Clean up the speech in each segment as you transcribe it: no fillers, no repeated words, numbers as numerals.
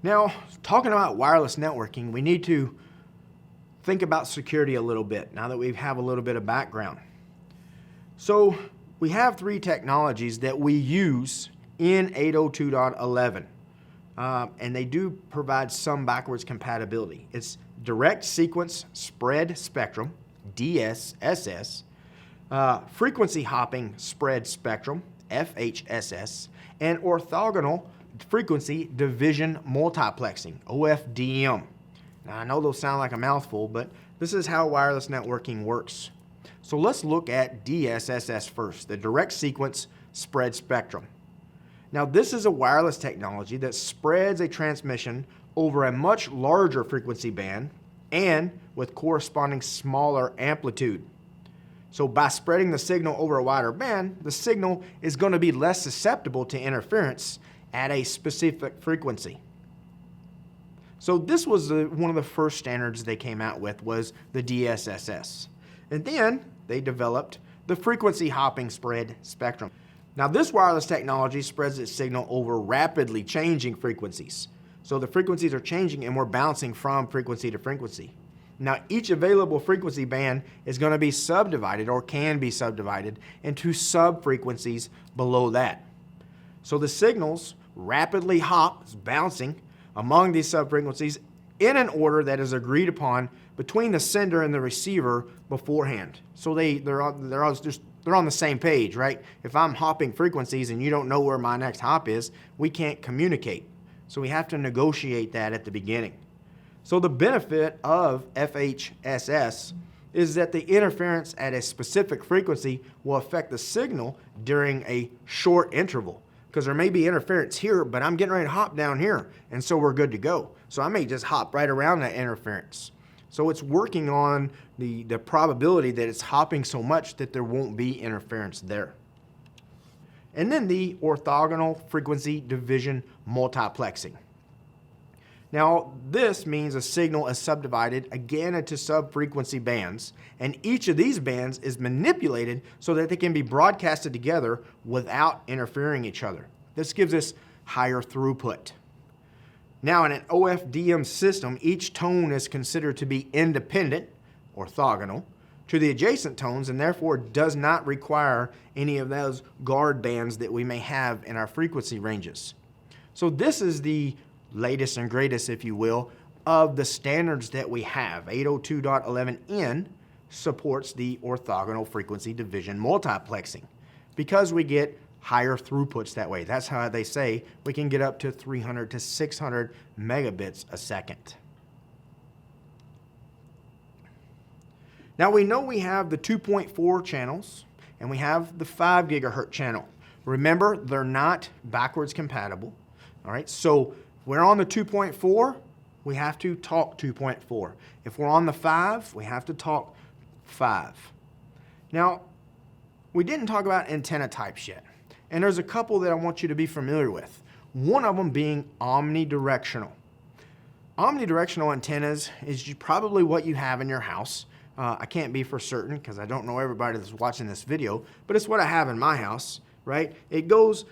Now, talking about wireless networking, we need to think about security a little bit now that we have a little bit of background. So we have three technologies that we use in 802.11, and they do provide some backwards compatibility. It's direct sequence spread spectrum, DSSS, frequency hopping spread spectrum, FHSS, and orthogonal frequency division multiplexing, OFDM. Now, I know those sound like a mouthful, but this is how wireless networking works. So let's look at DSSS first, the direct sequence spread spectrum. Now, this is a wireless technology that spreads a transmission over a much larger frequency band and with corresponding smaller amplitude. So by spreading the signal over a wider band, the signal is going to be less susceptible to interference at a specific frequency. So this was one of the first standards they came out with, was the DSSS. And then they developed the frequency hopping spread spectrum. Now this wireless technology spreads its signal over rapidly changing frequencies. So the frequencies are changing and we're bouncing from frequency to frequency. Now each available frequency band is going to be subdivided, or can be subdivided, into sub-frequencies below that. So the signals rapidly hop, bouncing among these sub-frequencies in an order that is agreed upon between the sender and the receiver beforehand. So they're on the same page, right? If I'm hopping frequencies and you don't know where my next hop is, we can't communicate. So we have to negotiate that at the beginning. So the benefit of FHSS is that the interference at a specific frequency will affect the signal during a short interval, because there may be interference here, but I'm getting ready to hop down here, and so we're good to go. So I may just hop right around that interference. So it's working on the probability that it's hopping so much that there won't be interference there. And then the orthogonal frequency division multiplexing. Now, this means a signal is subdivided again into sub-frequency bands, and each of these bands is manipulated so that they can be broadcasted together without interfering each other. This gives us higher throughput. Now, in an OFDM system, each tone is considered to be independent, orthogonal, to the adjacent tones, and therefore does not require any of those guard bands that we may have in our frequency ranges. So this is the latest and greatest, if you will, of the standards that we have. 802.11n supports the orthogonal frequency division multiplexing because we get higher throughputs that way. That's how they say we can get up to 300 to 600 megabits a second. Now we know we have the 2.4 channels and we have the 5 gigahertz channel. Remember, they're not backwards compatible. All right, so we're on the 2.4, we have to talk 2.4. If we're on the 5, we have to talk 5. Now, we didn't talk about antenna types yet, and there's a couple that I want you to be familiar with. One of them being omnidirectional. Omnidirectional antennas is probably what you have in your house. I can't be for certain because I don't know everybody that's watching this video, but it's what I have in my house, right? It goes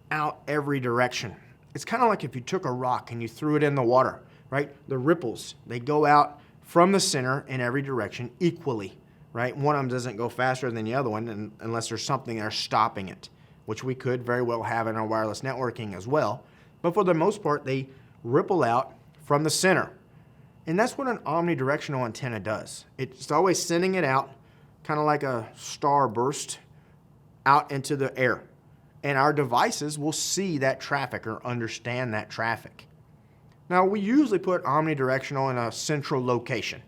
out every direction. It's kind of like if you took a rock and you threw it in the water, right? The ripples, they go out from the center in every direction equally, right? One of them doesn't go faster than the other one unless there's something there stopping it, which we could very well have in our wireless networking as well. But for the most part, they ripple out from the center. And that's what an omnidirectional antenna does. It's always sending it out, kind of like a starburst, out into the air. And our devices will see that traffic or understand that traffic. Now, we usually put omnidirectional in a central location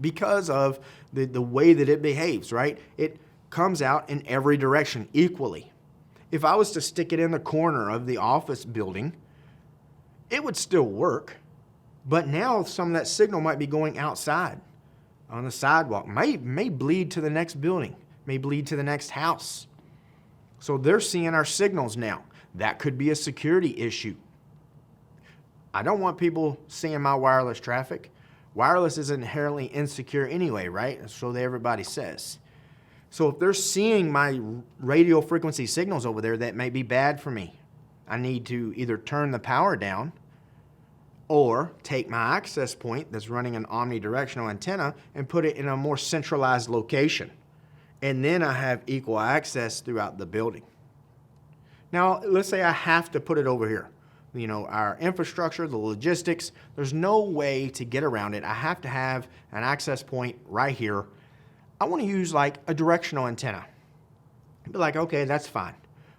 because of the way that it behaves, right? It comes out in every direction equally. If I was to stick it in the corner of the office building, it would still work, but now some of that signal might be going outside on the sidewalk, may bleed to the next building, may bleed to the next house. So they're seeing our signals now. That could be a security issue. I don't want people seeing my wireless traffic. Wireless is inherently insecure anyway, right? So everybody says. So if they're seeing my radio frequency signals over there, that may be bad for me. I need to either turn the power down Or take my access point that's running an omnidirectional antenna and put it in a more centralized location. And then I have equal access throughout the building. Now, let's say I have to put it over here. You know, our infrastructure, the logistics, there's no way to get around it. I have to have an access point right here. I want to use like a directional antenna. Be like, okay, that's fine.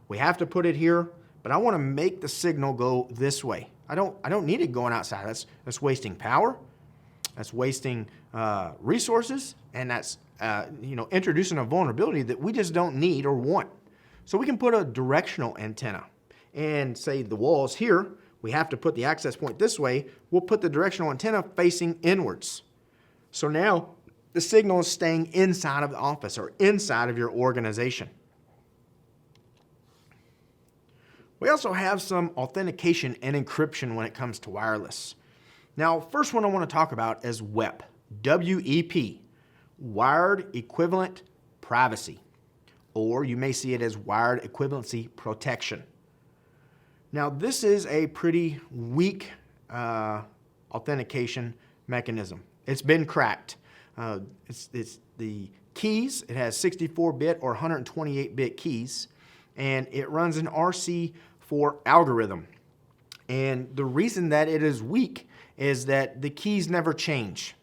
We have to put it here, but I want to make the signal go this way. I don't need it going outside. That's wasting power. That's wasting resources, and that's introducing a vulnerability that we just don't need or want. So we can put a directional antenna and say the wall's here. We have to put the access point this way. We'll put the directional antenna facing inwards. So now the signal is staying inside of the office or inside of your organization. We also have some authentication and encryption when it comes to wireless. Now, first one I want to talk about is WEP, W-E-P, Wired Equivalent Privacy, or you may see it as Wired Equivalency Protection. Now, this is a pretty weak authentication mechanism. It's been cracked. It's the keys. It has 64-bit or 128-bit keys, and it runs an RC4 algorithm. And the reason that it is weak is that the keys never change.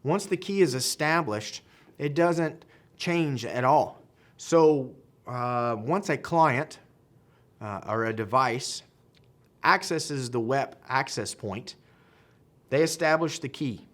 Once the key is established, it doesn't change at all. So once a client or a device accesses the WEP access point, they establish the key.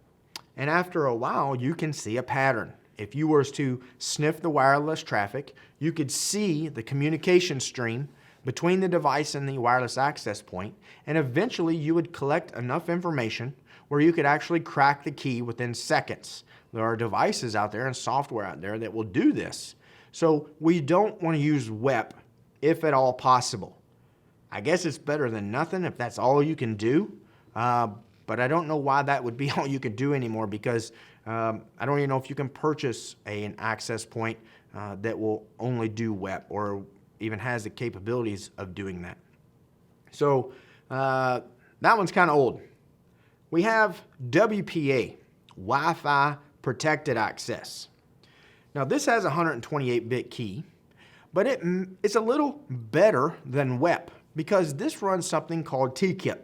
And after a while, you can see a pattern. If you were to sniff the wireless traffic, you could see the communication stream between the device and the wireless access point, and eventually you would collect enough information where you could actually crack the key within seconds. There are devices out there and software out there that will do this. So we don't want to use WEP if at all possible. I guess it's better than nothing if that's all you can do, but I don't know why that would be all you can do anymore, because I don't even know if you can purchase an access point that will only do WEP or even has the capabilities of doing that. So that one's kind of old. We have WPA, Wi-Fi Protected Access. Now this has a 128-bit key, but it's a little better than WEP because this runs something called TKIP,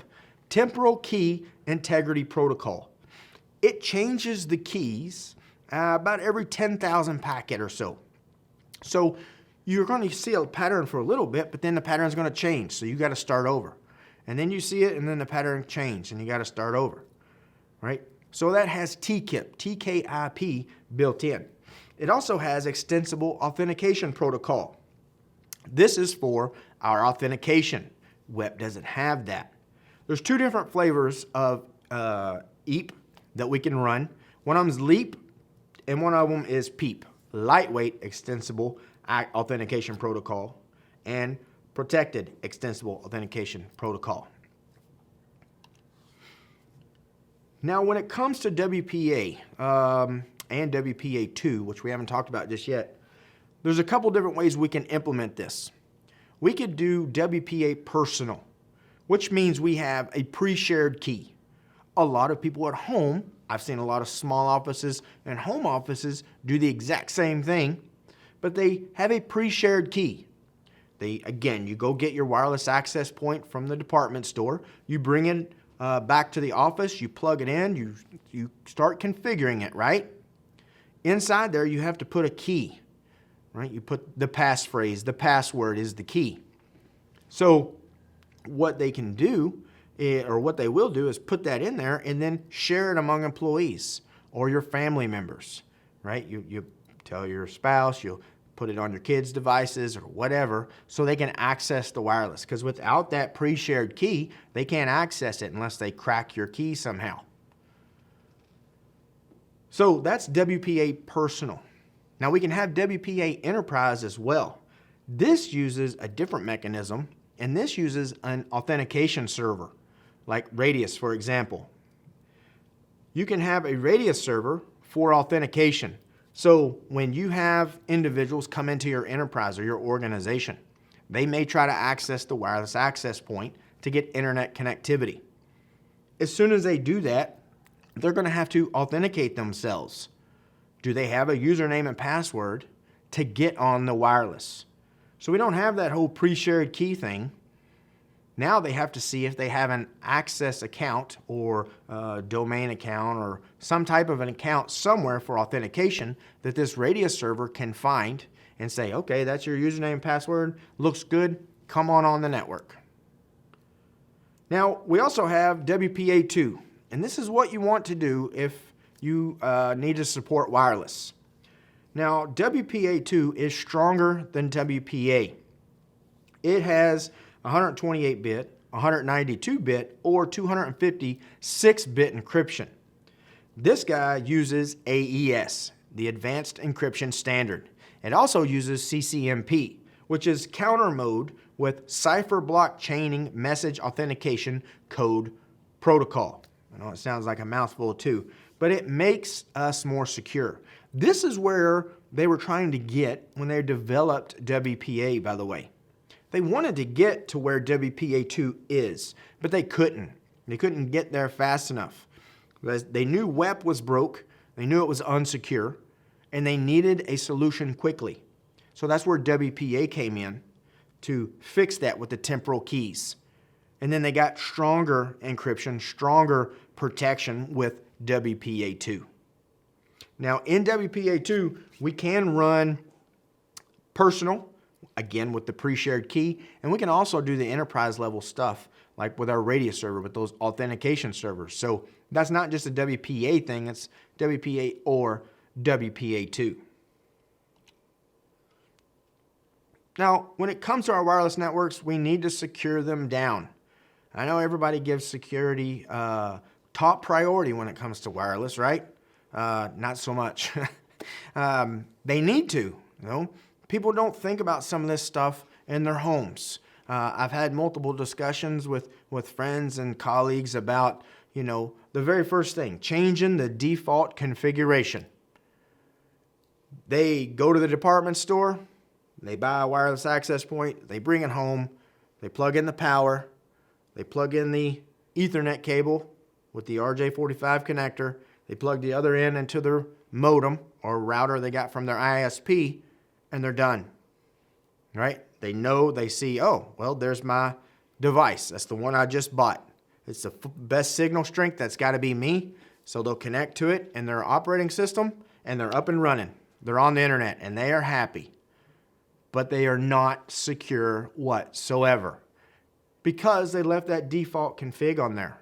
Temporal Key Integrity Protocol. It changes the keys about every 10,000 packet or so. So you're going to see a pattern for a little bit, but then the pattern is going to change. So you got to start over. And then you see it, and then the pattern changed, and you got to start over, right? So that has TKIP, T-K-I-P, built in. It also has Extensible Authentication Protocol. This is for our authentication. WEP doesn't have that. There's two different flavors of EAP that we can run. One of them is LEAP, and one of them is PEEP, Lightweight Extensible Authentication Protocol, and Protected Extensible Authentication Protocol. Now, when it comes to WPA and WPA2, which we haven't talked about just yet, there's a couple different ways we can implement this. We could do WPA personal, which means we have a pre-shared key. A lot of people at home, I've seen a lot of small offices and home offices do the exact same thing, but they have a pre-shared key. Again, you go get your wireless access point from the department store, you bring it back to the office, you plug it in, you start configuring it, right? Inside there, you have to put a key, right? You put the passphrase, the password is the key. So what they can do, or what they will do, is put that in there and then share it among employees or your family members, right? You tell your spouse, you'll put it on your kids' devices or whatever, so they can access the wireless. Because without that pre-shared key, they can't access it unless they crack your key somehow. So that's WPA personal. Now we can have WPA enterprise as well. This uses a different mechanism, and this uses an authentication server, like Radius, for example. You can have a Radius server for authentication. So when you have individuals come into your enterprise or your organization, they may try to access the wireless access point to get internet connectivity. as soon as they do that, they're going to have to authenticate themselves. Do they have a username and password to get on the wireless? So we don't have that whole pre-shared key thing. Now they have to see if they have an access account or a domain account or some type of an account somewhere for authentication that this Radius server can find and say, okay, that's your username and password, looks good, come on the network. Now, we also have WPA2, and this is what you want to do if you need to support wireless. Now, WPA2 is stronger than WPA. It has 128-bit, 192-bit, or 256-bit encryption. This guy uses AES, the Advanced Encryption Standard. It also uses CCMP, which is counter mode with cipher block chaining message authentication code protocol. I know it sounds like a mouthful too, but it makes us more secure. This is where they were trying to get when they developed WPA, by the way. They wanted to get to where WPA2 is, but they couldn't. They couldn't get there fast enough. They knew WEP was broke, they knew it was unsecure, and they needed a solution quickly. So that's where WPA came in to fix that with the temporal keys. And then they got stronger encryption, stronger protection with WPA2. Now in WPA2, we can run personal, again with the pre-shared key, and we can also do the enterprise level stuff like with our Radius server with those authentication servers. So that's not just a WPA thing, it's WPA or WPA2. Now, when it comes to our wireless networks, we need to secure them down. I know everybody gives security top priority when it comes to wireless, right? Not so much. They need to, you know. People don't think about some of this stuff in their homes. I've had multiple discussions with friends and colleagues about, you know, the very first thing, changing the default configuration. They go to the department store, they buy a wireless access point, they bring it home, they plug in the power, they plug in the Ethernet cable with the RJ45 connector, they plug the other end into their modem or router they got from their ISP, and they're done, right? They know, they see, oh, well, there's my device. That's the one I just bought. It's the best signal strength. That's got to be me. So they'll connect to it in their operating system, and they're up and running. They're on the internet, and they are happy. But they are not secure whatsoever because they left that default config on there,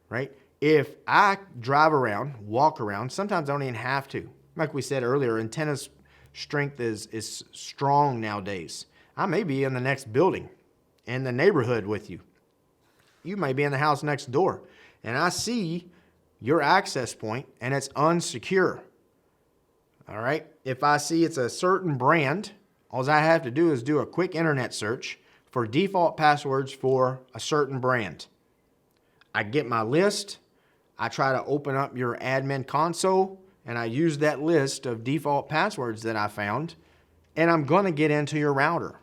right? If I drive around, walk around, sometimes I don't even have to. Like we said earlier, antennas strength is strong nowadays. I may be in the next building, in the neighborhood with you. You may be in the house next door, and I see your access point, and it's unsecure. All right? If I see it's a certain brand, all I have to do is do a quick internet search for default passwords for a certain brand. I get my list. I try to open up your admin console, and I use that list of default passwords that I found, and I'm going to get into your router.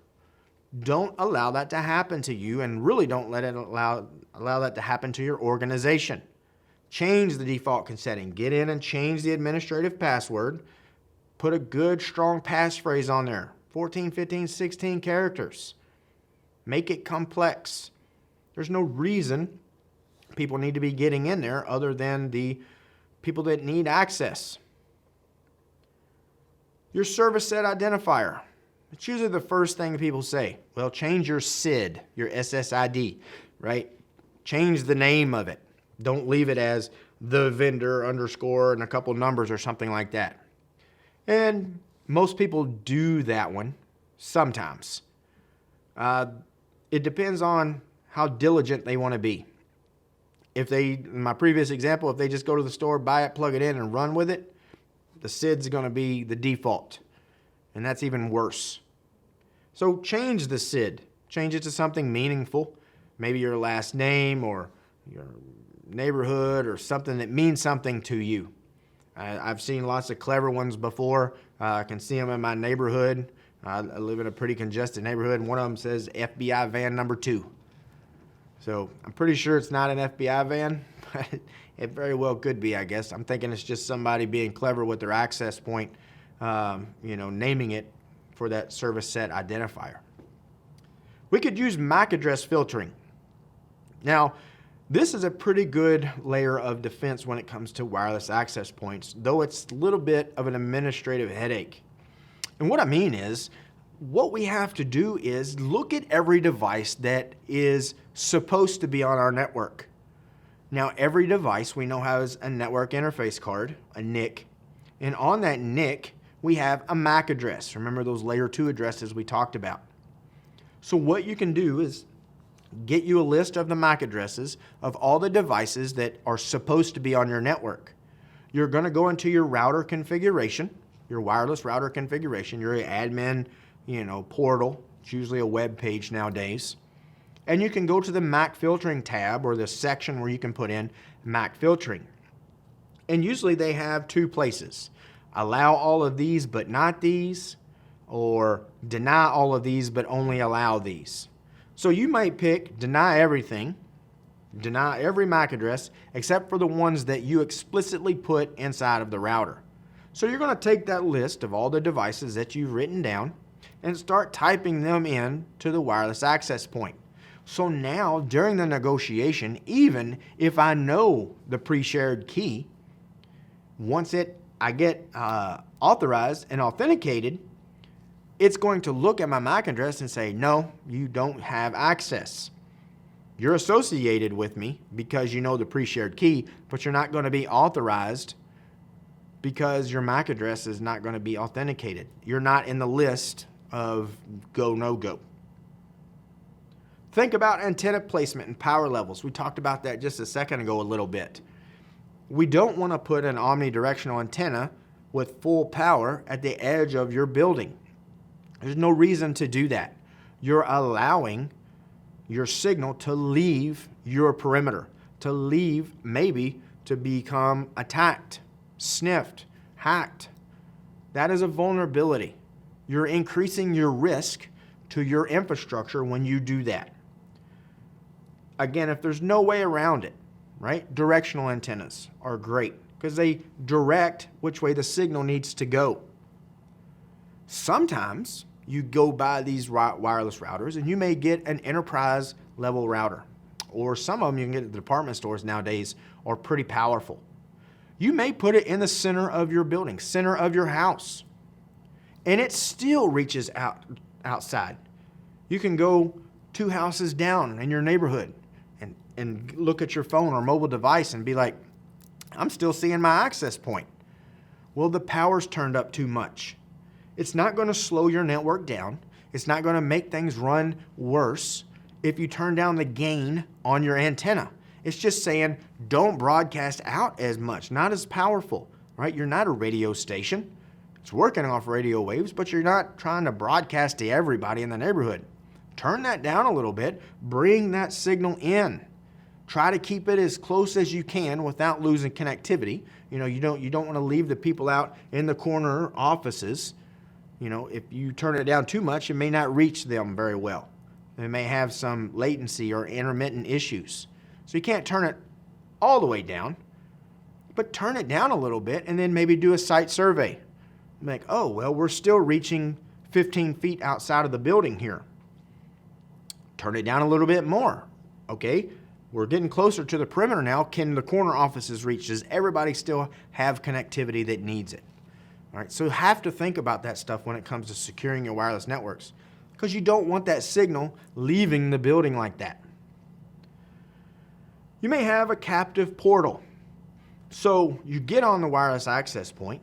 Don't allow that to happen to you, and really don't let it allow that to happen to your organization. Change the default setting. Get in and change the administrative password. Put a good, strong passphrase on there. 14, 15, 16 characters. Make it complex. There's no reason people need to be getting in there other than the people that need access. Your service set identifier. It's usually the first thing people say. Well, change your SID, your SSID, right? Change the name of it. Don't leave it as the vendor underscore and a couple numbers or something like that. And most people do that one sometimes. It depends on how diligent they want to be. If they, in my previous example, if they just go to the store, buy it, plug it in, and run with it, the SID's going to be the default. And that's even worse. So change the SID. Change it to something meaningful. Maybe your last name or your neighborhood or something that means something to you. I've seen lots of clever ones before. I can see them in my neighborhood. I live in a pretty congested neighborhood, and one of them says FBI van number 2. So I'm pretty sure it's not an FBI van, but it very well could be, I guess. I'm thinking it's just somebody being clever with their access point, naming it for that service set identifier. We could use MAC address filtering. Now, this is a pretty good layer of defense when it comes to wireless access points, though it's a little bit of an administrative headache. And what I mean is, what we have to do is look at every device that is supposed to be on our network. Now, every device we know has a network interface card, a NIC, and on that NIC, we have a MAC address. Remember those layer 2 addresses we talked about. So what you can do is get you a list of the MAC addresses of all the devices that are supposed to be on your network. You're going to go into your router configuration, your wireless router configuration, your admin, portal. It's usually a web page nowadays. And you can go to the MAC filtering tab or the section where you can put in MAC filtering. And usually they have 2 places. Allow all of these but not these, or deny all of these but only allow these. So you might pick deny everything, deny every MAC address except for the ones that you explicitly put inside of the router. So you're going to take that list of all the devices that you've written down and start typing them in to the wireless access point. So now during the negotiation, even if I know the pre-shared key, once I get authorized and authenticated, it's going to look at my MAC address and say, no, you don't have access. You're associated with me because you know the pre-shared key, but you're not going to be authorized because your MAC address is not going to be authenticated. You're not in the list of go, no go. Think about antenna placement and power levels. We talked about that just a second ago a little bit. We don't want to put an omnidirectional antenna with full power at the edge of your building. There's no reason to do that. You're allowing your signal to leave your perimeter, to leave, maybe to become attacked, sniffed, hacked. That is a vulnerability. You're increasing your risk to your infrastructure when you do that. Again, if there's no way around it, right? Directional antennas are great because they direct which way the signal needs to go. Sometimes you go by these wireless routers and you may get an enterprise level router, or some of them you can get at the department stores nowadays are pretty powerful. You may put it in the center of your building, center of your house, and it still reaches outside. You can go 2 houses down in your neighborhood and look at your phone or mobile device and be like, I'm still seeing my access point. Well, the power's turned up too much. It's not going to slow your network down. It's not going to make things run worse if you turn down the gain on your antenna. It's just saying don't broadcast out as much, not as powerful, right? You're not a radio station. It's working off radio waves, but you're not trying to broadcast to everybody in the neighborhood. Turn that down a little bit. Bring that signal in. Try to keep it as close as you can without losing connectivity. You don't want to leave the people out in the corner offices. If you turn it down too much, it may not reach them very well. They may have some latency or intermittent issues. So you can't turn it all the way down, but turn it down a little bit and then maybe do a site survey. Like, oh, well, we're still reaching 15 feet outside of the building here. Turn it down a little bit more. Okay, we're getting closer to the perimeter now. Can the corner offices reach? Does everybody still have connectivity that needs it? All right, so you have to think about that stuff when it comes to securing your wireless networks, because you don't want that signal leaving the building like that. You may have a captive portal. So you get on the wireless access point,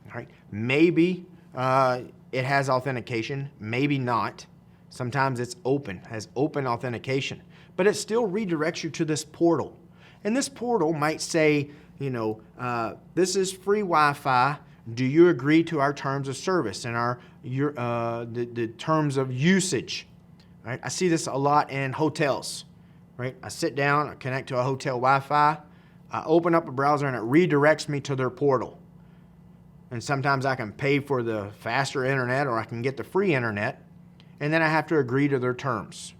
all right? Maybe it has authentication, maybe not. Sometimes it's open, has open authentication, but it still redirects you to this portal. And this portal might say, this is free Wi-Fi. Do you agree to our terms of service and the terms of usage? Right? I see this a lot in hotels. Right? I sit down, I connect to a hotel Wi-Fi, I open up a browser and it redirects me to their portal. And sometimes I can pay for the faster internet or I can get the free internet, and then I have to agree to their terms.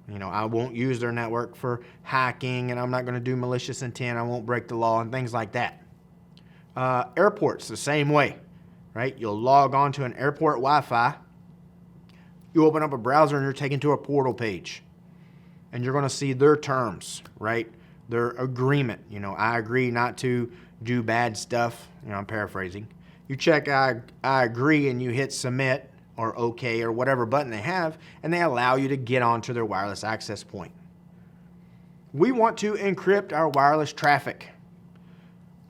I won't use their network for hacking, and I'm not going to do malicious intent. I won't break the law and things like that. Airports, the same way, right? You'll log on to an airport Wi-Fi. You open up a browser and you're taken to a portal page. And you're going to see their terms, right? Their agreement. I agree not to do bad stuff. I'm paraphrasing. You check I agree and you hit submit or OK or whatever button they have, and they allow you to get onto their wireless access point. We want to encrypt our wireless traffic.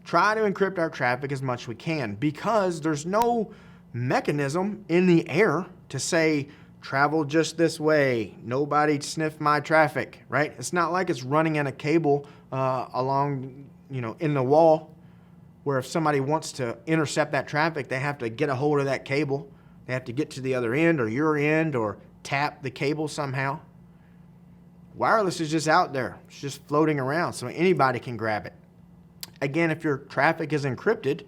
Try to encrypt our traffic as much as we can, because there's no mechanism in the air to say, travel just this way, nobody sniff my traffic, right? It's not like it's running in a cable along, in the wall, where if somebody wants to intercept that traffic, they have to get a hold of that cable. They have to get to the other end or your end or tap the cable somehow. Wireless is just out there. It's just floating around, so anybody can grab it. Again, if your traffic is encrypted,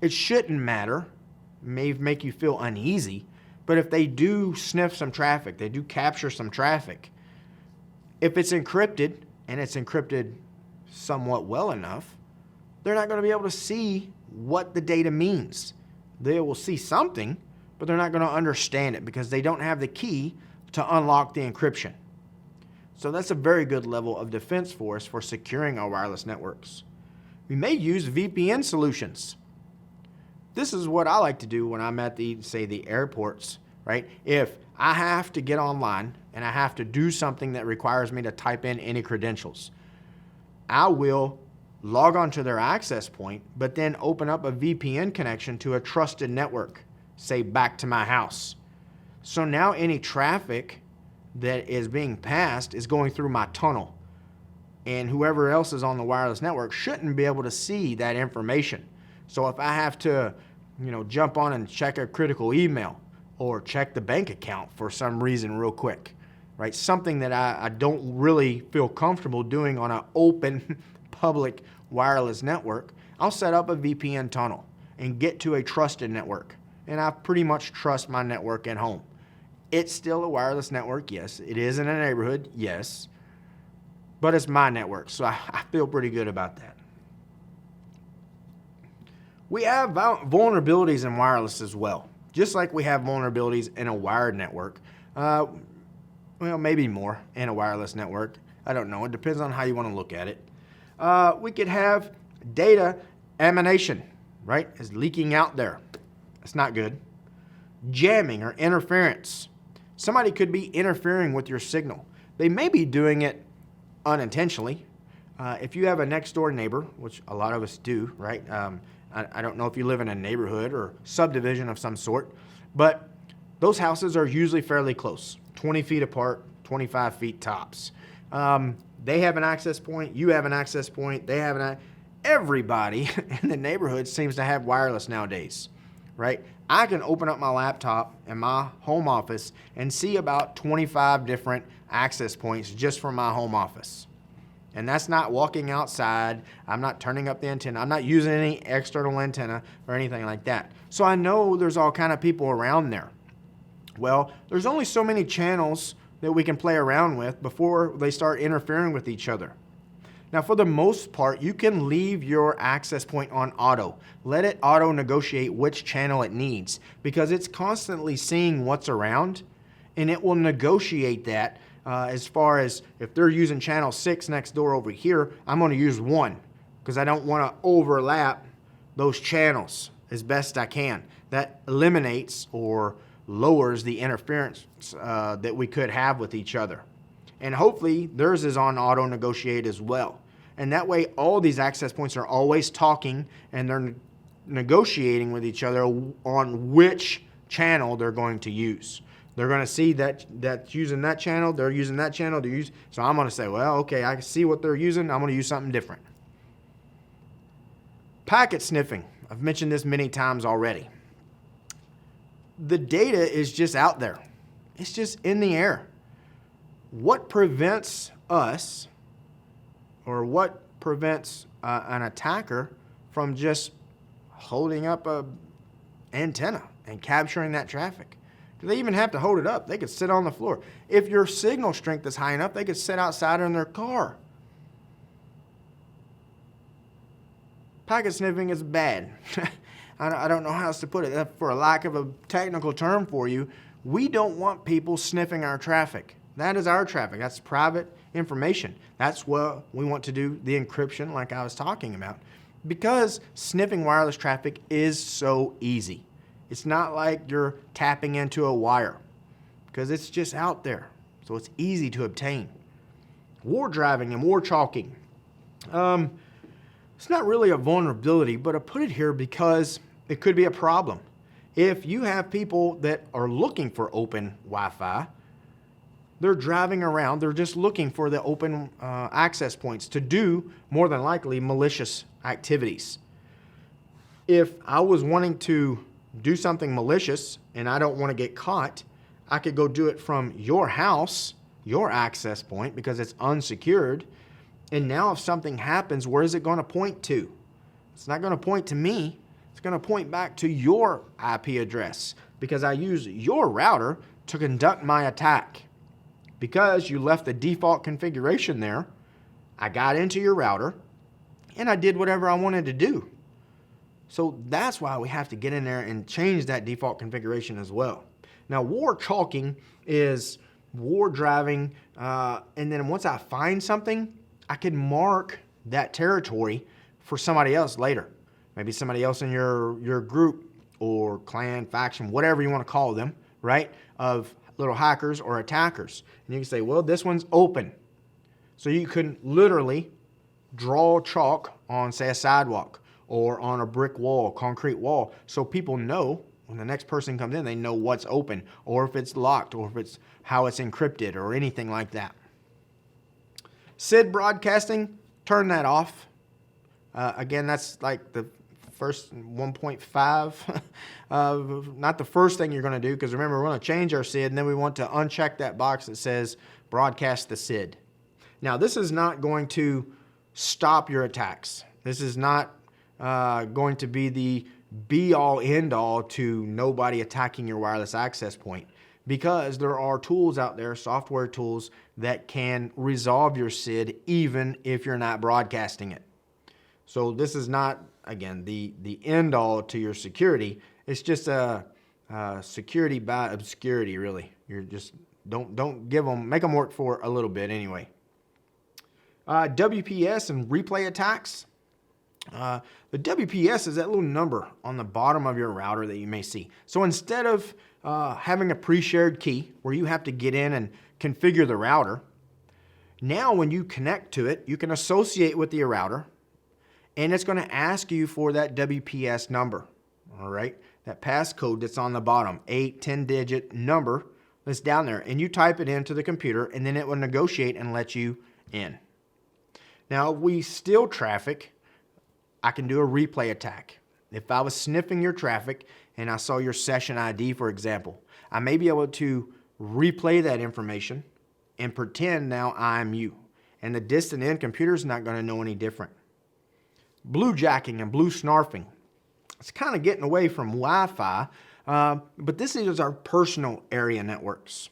it shouldn't matter. It may make you feel uneasy, but if they do sniff some traffic, they do capture some traffic, if it's encrypted, and it's encrypted somewhat well enough, they're not going to be able to see what the data means. They will see something, but they're not going to understand it because they don't have the key to unlock the encryption. So that's a very good level of defense for us for securing our wireless networks. We may use VPN solutions. This is what I like to do when I'm at the airports, right? If I have to get online and I have to do something that requires me to type in any credentials, I will log on to their access point, but then open up a VPN connection to a trusted network, say back to my house. So now any traffic that is being passed is going through my tunnel, and whoever else is on the wireless network shouldn't be able to see that information. So if I have to, jump on and check a critical email or check the bank account for some reason real quick, right? Something that I don't really feel comfortable doing on an open public wireless network, I'll set up a VPN tunnel and get to a trusted network. And I pretty much trust my network at home. It's still a wireless network, yes. It is in a neighborhood, yes. But it's my network, so I feel pretty good about that. We have vulnerabilities in wireless as well. Just like we have vulnerabilities in a wired network. Well, maybe more in a wireless network. I don't know. It depends on how you want to look at it. We could have data emanation, right? Is leaking out there. That's not good. Jamming or interference. Somebody could be interfering with your signal. They may be doing it unintentionally. If you have a next door neighbor, which a lot of us do, right? I don't know if you live in a neighborhood or subdivision of some sort, but those houses are usually fairly close, 20 feet apart, 25 feet tops. They have an access point, you have an access point, they have everybody in the neighborhood seems to have wireless nowadays, right? I can open up my laptop in my home office and see about 25 different access points just from my home office. And that's not walking outside. I'm not turning up the antenna. I'm not using any external antenna or anything like that. So I know there's all kind of people around there. Well, there's only so many channels that we can play around with before they start interfering with each other. Now, for the most part, you can leave your access point on auto. Let it auto negotiate which channel it needs, because it's constantly seeing what's around, and it will negotiate that as far as if they're using channel 6 next door over here, I'm going to use 1 because I don't want to overlap those channels as best I can. That eliminates or lowers the interference that we could have with each other. And hopefully theirs is on auto negotiate as well. And that way all these access points are always talking and they're negotiating with each other on which channel they're going to use. They're going to see that that's using that channel, they're using that channel, so I'm going to say, well, okay, I can see what they're using, I'm going to use something different. Packet sniffing. I've mentioned this many times already. The data is just out there. It's just in the air. What prevents us, or what prevents an attacker from just holding up an antenna and capturing that traffic? Do they even have to hold it up? They could sit on the floor. If your signal strength is high enough, they could sit outside in their car. Packet sniffing is bad. I don't know how else to put it. For a lack of a technical term for you, we don't want people sniffing our traffic. That is our traffic. That's private information. That's what we want to do, the encryption like I was talking about. Because sniffing wireless traffic is so easy. It's not like you're tapping into a wire because it's just out there. So it's easy to obtain. War driving and war chalking. It's not really a vulnerability, but I put it here because it could be a problem. If you have people that are looking for open Wi-Fi, they're driving around, they're just looking for the open access points to do, more than likely, malicious activities. If I was wanting to do something malicious and I don't want to get caught, I could go do it from your house, your access point, because it's unsecured. And now if something happens, where is it going to point to? It's not going to point to me. It's going to point back to your IP address because I use your router to conduct my attack. Because you left the default configuration there, I got into your router and I did whatever I wanted to do. So that's why we have to get in there and change that default configuration as well. Now, war chalking is war driving, and then once I find something, I can mark that territory for somebody else later. Maybe somebody else in your group or clan, faction, whatever you want to call them, right? Of little hackers or attackers. And you can say, well, this one's open. So you can literally draw chalk on, say, a sidewalk or on a brick wall, concrete wall, so people know when the next person comes in, they know what's open, or if it's locked, or if it's how it's encrypted, or anything like that. SID broadcasting, turn that off. Again, that's like the first 1.5. Not the first thing you're going to do, because remember, we're going to change our SID, and then we want to uncheck that box that says broadcast the SID. Now, this is not going to stop your attacks. This is not going to be the be-all, end-all to nobody attacking your wireless access point, because there are tools out there, software tools, that can resolve your SID even if you're not broadcasting it. So this is not, again, the end-all to your security. It's just a security by obscurity, really. You're just, don't give them, make them work for a little bit anyway. WPS and replay attacks. The WPS is that little number on the bottom of your router that you may see. So instead of having a pre-shared key where you have to get in and configure the router, now when you connect to it, you can associate with the router, and it's going to ask you for that WPS number, all right? That passcode that's on the bottom, 10-digit number that's down there, and you type it into the computer, and then it will negotiate and let you in. Now, if we steal traffic, I can do a replay attack. If I was sniffing your traffic and I saw your session ID, for example, I may be able to replay that information and pretend now I'm you. And the distant end computer is not going to know any different. Bluejacking and blue snarfing. It's kind of getting away from Wi-Fi, but this is our personal area networks.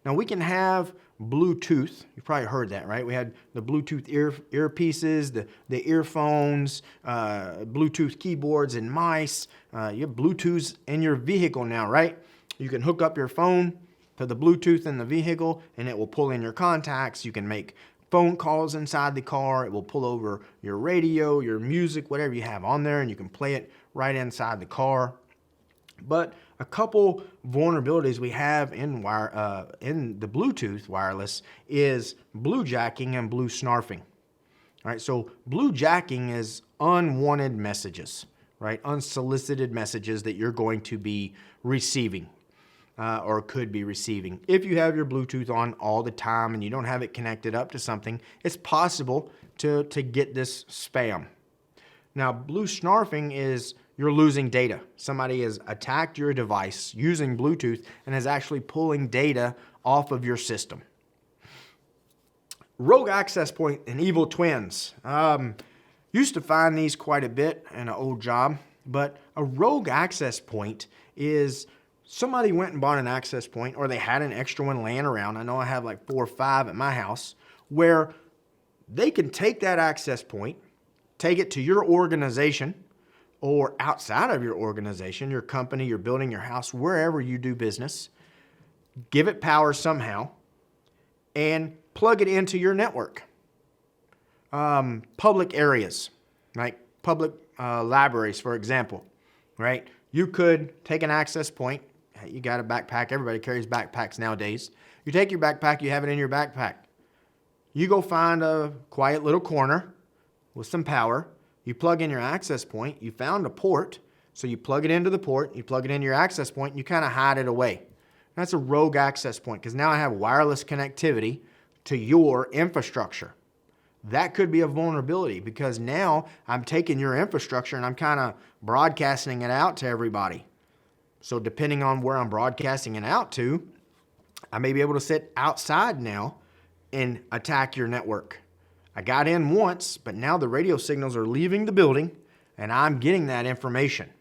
Now we can have Bluetooth. You've probably heard that, right? We had the Bluetooth earpieces, the earphones, Bluetooth keyboards and mice. You have Bluetooth in your vehicle now, right? You can hook up your phone to the Bluetooth in the vehicle, and it will pull in your contacts. You can make phone calls inside the car. It will pull over your radio, your music, whatever you have on there, and you can play it right inside the car. But a couple vulnerabilities we have in the Bluetooth wireless is bluejacking and blue snarfing. All right, so bluejacking is unwanted messages, right? Unsolicited messages that you're going to be receiving or could be receiving. If you have your Bluetooth on all the time and you don't have it connected up to something, it's possible to get this spam. Now, blue snarfing is you're losing data. Somebody has attacked your device using Bluetooth and is actually pulling data off of your system. Rogue access point and evil twins. Used to find these quite a bit in an old job, but a rogue access point is somebody went and bought an access point, or they had an extra one laying around. I know I have like 4 or 5 at my house, where they can take that access point, take it to your organization or outside of your organization, your company, your building, your house, wherever you do business, give it power somehow, and plug it into your network. Public areas, like public libraries, for example, right? You could take an access point. You got a backpack. Everybody carries backpacks nowadays. You take your backpack, you have it in your backpack. You go find a quiet little corner with some power. You plug in your access point. You found a port, so you plug it into the port. You plug it into your access point, and you kind of hide it away. That's a rogue access point, because now I have wireless connectivity to your infrastructure. That could be a vulnerability, because now I'm taking your infrastructure and I'm kind of broadcasting it out to everybody. So depending on where I'm broadcasting it out to, I may be able to sit outside now and attack your network. I got in once, but now the radio signals are leaving the building and I'm getting that information.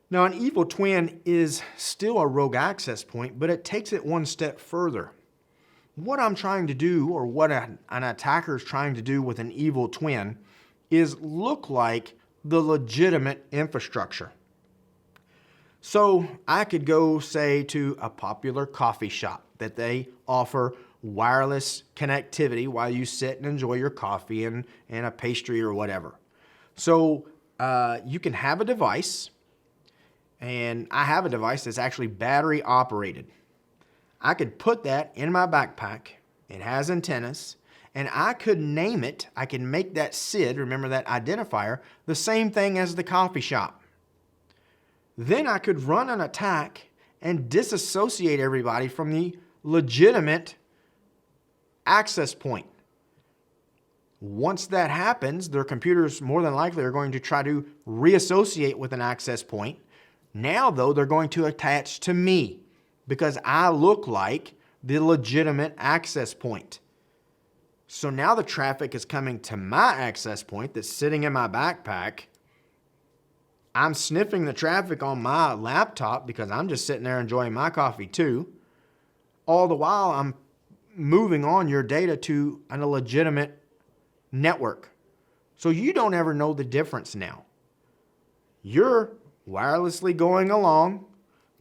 Now, an evil twin is still a rogue access point, but it takes it one step further. What I'm trying to do, or what an attacker is trying to do with an evil twin, is look like the legitimate infrastructure. So I could go, say, to a popular coffee shop that they offer wireless connectivity while you sit and enjoy your coffee and a pastry or whatever. So you can have a device, and I have a device that's actually battery operated. I could put that in my backpack. It has antennas, and I could name it. I can make that SID, remember that identifier, the same thing as the coffee shop. Then I could run an attack and disassociate everybody from the legitimate access point. Once that happens, their computers more than likely are going to try to reassociate with an access point. Now, though, they're going to attach to me because I look like the legitimate access point. So now the traffic is coming to my access point that's sitting in my backpack. I'm sniffing the traffic on my laptop because I'm just sitting there enjoying my coffee too. All the while, I'm moving on your data to a legitimate network. So you don't ever know the difference now. You're wirelessly going along,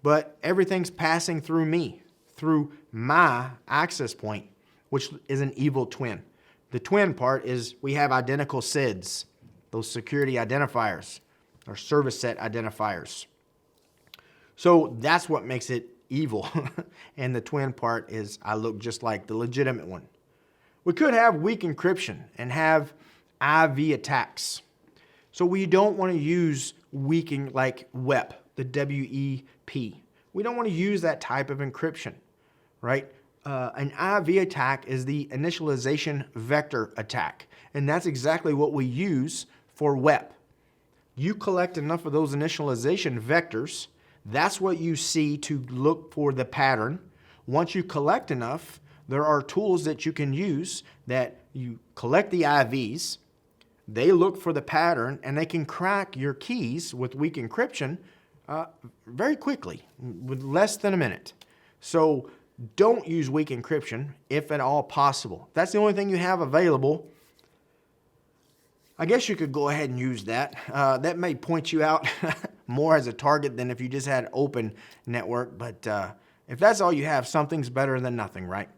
but everything's passing through me, through my access point, which is an evil twin. The twin part is we have identical SIDs, those security identifiers, or service set identifiers. So that's what makes it evil. And the twin part is I look just like the legitimate one. We could have weak encryption and have IV attacks. So we don't want to use weakening like WEP, the WEP. We don't want to use that type of encryption, right? An IV attack is the initialization vector attack. And that's exactly what we use for WEP. You collect enough of those initialization vectors, that's what you see to look for the pattern. Once you collect enough, there are tools that you can use that you collect the IVs, they look for the pattern, and they can crack your keys with weak encryption very quickly, with less than a minute. So don't use weak encryption if at all possible. That's the only thing you have available. I guess you could go ahead and use that. That may point you out more as a target than if you just had open network, but if that's all you have, something's better than nothing, right?